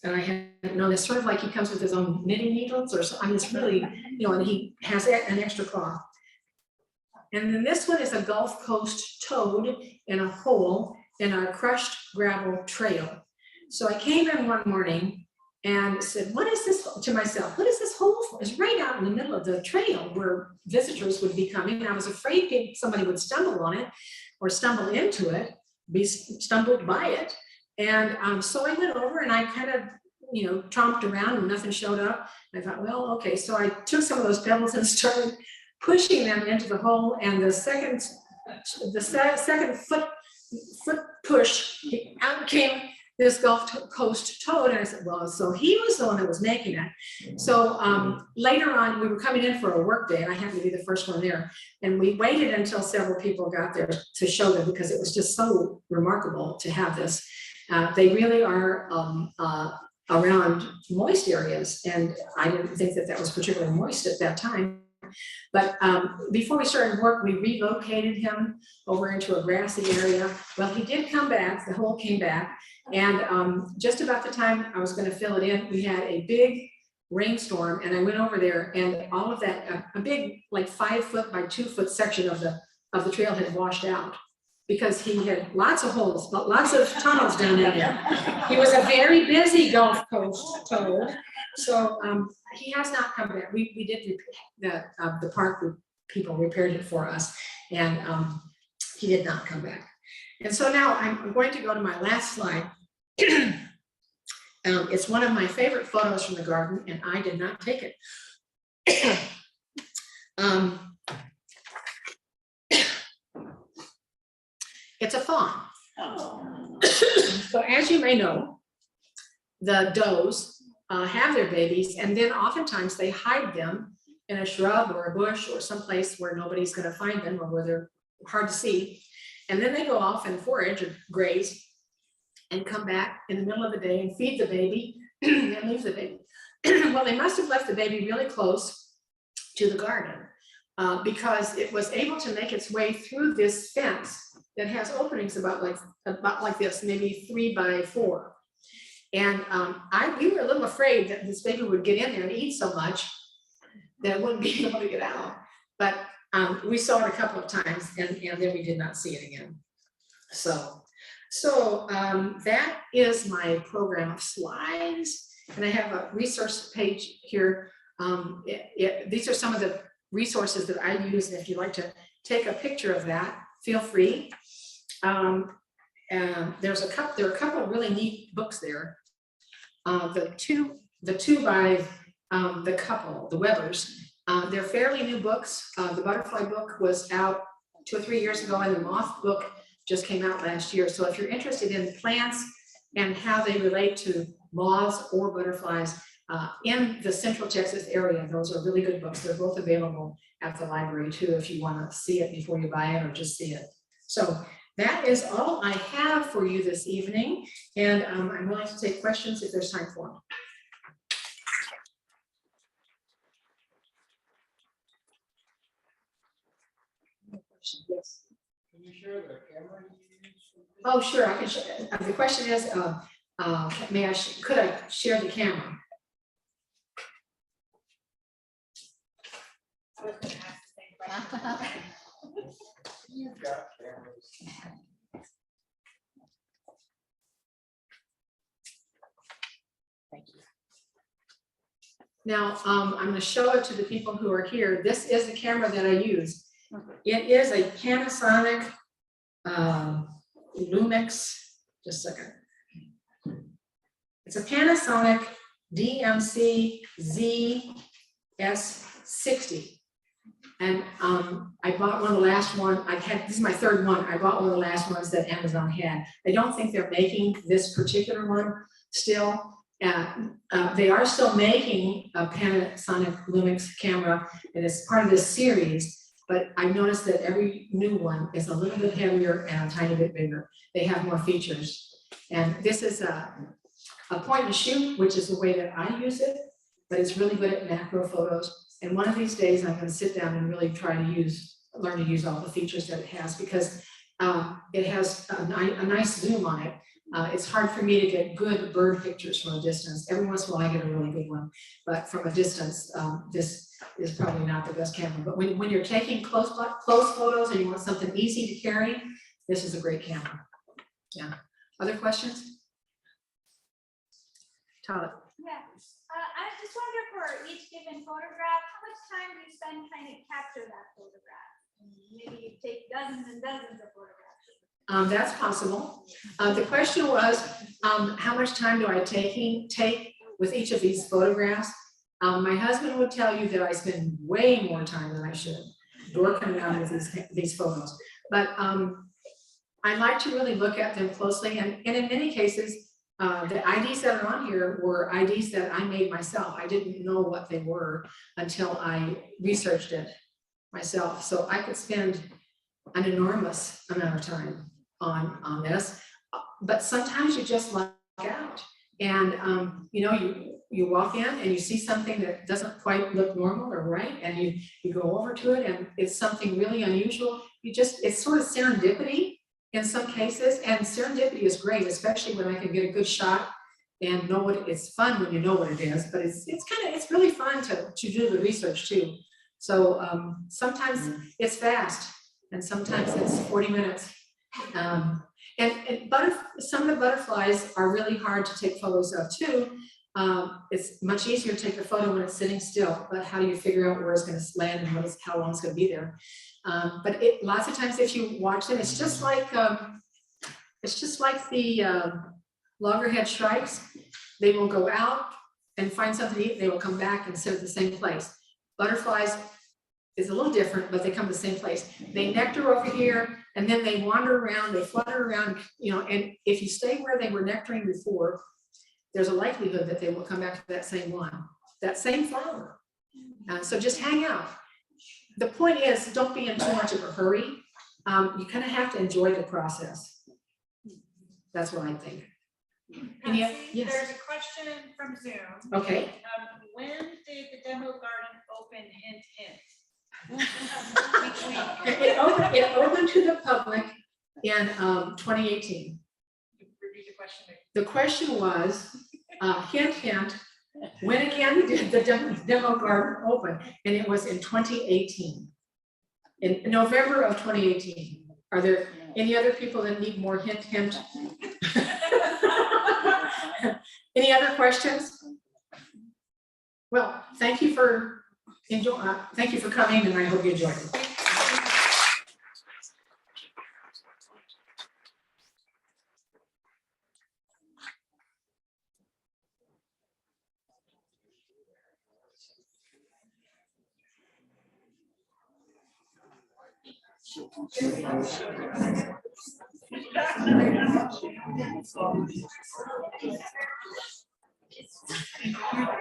And I hadn't known this, sort of like he comes with his own knitting needles or something. I mean, it's really, and he has an extra claw. And then this one is a Gulf Coast toad in a hole in a crushed gravel trail. So I came in one morning and said, what is this, to myself, what is this hole for? It's right out in the middle of the trail where visitors would be coming. And I was afraid somebody would stumble on it or stumble into it, be stumbled by it. And so I went over and I kind of, tromped around and nothing showed up. I thought, well, okay. So I took some of those pebbles and started pushing them into the hole. And the second foot push, out came this Gulf Coast toad. And I said, well, so he was the one that was making it. So later on, we were coming in for a work day and I happened to be the first one there. And we waited until several people got there to show them because it was just so remarkable to have this. They really are around moist areas. And I didn't think that was particularly moist at that time. But before we started work, we relocated him over into a grassy area. Well, he did come back, the hole came back. And just about the time I was going to fill it in, we had a big rainstorm and I went over there and all of that, a big like 5 foot by 2 foot section of the trail had washed out because he had lots of holes, lots of tunnels down there. He was a very busy Gulf Coast toad. So he has not come back. We did the park people repaired it for us. And He did not come back. And so now I'm going to go to my last slide. It's one of my favorite photos from the garden, and I did not take it. It's a fawn. So as you may know, the does have their babies, and then oftentimes they hide them in a shrub or a bush or someplace where nobody's going to find them, or where they're hard to see. And then they go off and forage or graze and come back in the middle of the day and feed the baby and leave the baby. Well, they must have left the baby really close to the garden because it was able to make its way through this fence that has openings about like this, maybe 3 by 4. And we were a little afraid that this baby would get in there and eat so much that it wouldn't be able to get out. But we saw it a couple of times, and then we did not see it again. So that is my program of slides. And I have a resource page here. These are some of the resources that I use. And if you'd like to take a picture of that, feel free. There are a couple of really neat books there. The two by the couple, the Webbers, they're fairly new books. The butterfly book was out 2 or 3 years ago, and the moth book just came out last year. So if you're interested in plants and how they relate to moths or butterflies in the Central Texas area, those are really good books. They're both available at the library too, if you want to see it before you buy it or just see it. So that is all I have for you this evening, and I'm willing to take questions if there's time for them. Yes. Can you share the camera you use? Oh, sure, I can share. The question is, could I share the camera? You've got cameras. Thank you. Now, I'm going to show it to the people who are here. This is the camera that I use. It is a Panasonic Lumix, just a second. It's a Panasonic DMC ZS60. And I bought one of the last one. This is my third one. I bought one of the last ones that Amazon had. I don't think they're making this particular one still. They are still making a Panasonic Lumix camera, and it's part of this series. But I've noticed that every new one is a little bit heavier and a tiny bit bigger. They have more features. And this is a point and shoot, which is the way that I use it, but it's really good at macro photos. And one of these days I'm going to sit down and really try to learn to use all the features that it has, because it has a nice zoom on it. It's hard for me to get good bird pictures from a distance. Every once in a while I get a really good one, but from a distance, this is probably not the best camera. But when you're taking close photos and you want something easy to carry, this is a great camera. Yeah. Other questions? Tyler. Yeah, I just wonder, for each given photograph, how much time do you spend trying to capture that photograph? Maybe you take dozens and dozens of photographs. That's possible. The question was, how much time do I take with each of these photographs? My husband would tell you that I spend way more time than I should working around with these photos. But I like to really look at them closely, and in many cases, the IDs that are on here were IDs that I made myself. I didn't know what they were until I researched it myself. So I could spend an enormous amount of time on this, but sometimes you just luck out, and you walk in and you see something that doesn't quite look normal or right, and you go over to it, and it's something really unusual. It's sort of serendipity in some cases, and serendipity is great, especially when I can get a good shot and know what it's fun when you know what it is. But it's really fun to do the research too. So sometimes it's fast, and sometimes it's 40 minutes. And some of the butterflies are really hard to take photos of too, It's much easier to take a photo when it's sitting still, but how do you figure out where it's gonna land and how long it's gonna be there? But lots of times if you watch them, it's just like the loggerhead shrikes. They will go out and find something to eat. They will come back and sit at the same place. Butterflies is a little different, but they come to the same place. They nectar over here, and then they wander around, they flutter around, you know, and if you stay where they were nectaring before, there's a likelihood that they will come back to that same one, that same flower. So just hang out. The point is, don't be in too much of a hurry. You kind of have to enjoy the process. That's what I think. Patsy, Yes. there's a question from Zoom. Okay. When did the demo garden open? Hint, hint. It opened to the public in 2018. Repeat the question. The question was, hint, hint, when again did the demo garden open? And it was in 2018, in November of 2018. Are there any other people that need more hint, hint? Any other questions? Well, thank you for coming, and I hope you enjoyed it.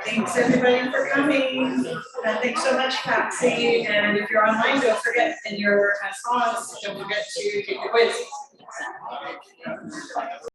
Thanks everybody for coming. Thanks so much, Patsy. And if you're online, don't forget, in your spots, don't forget to take the quiz.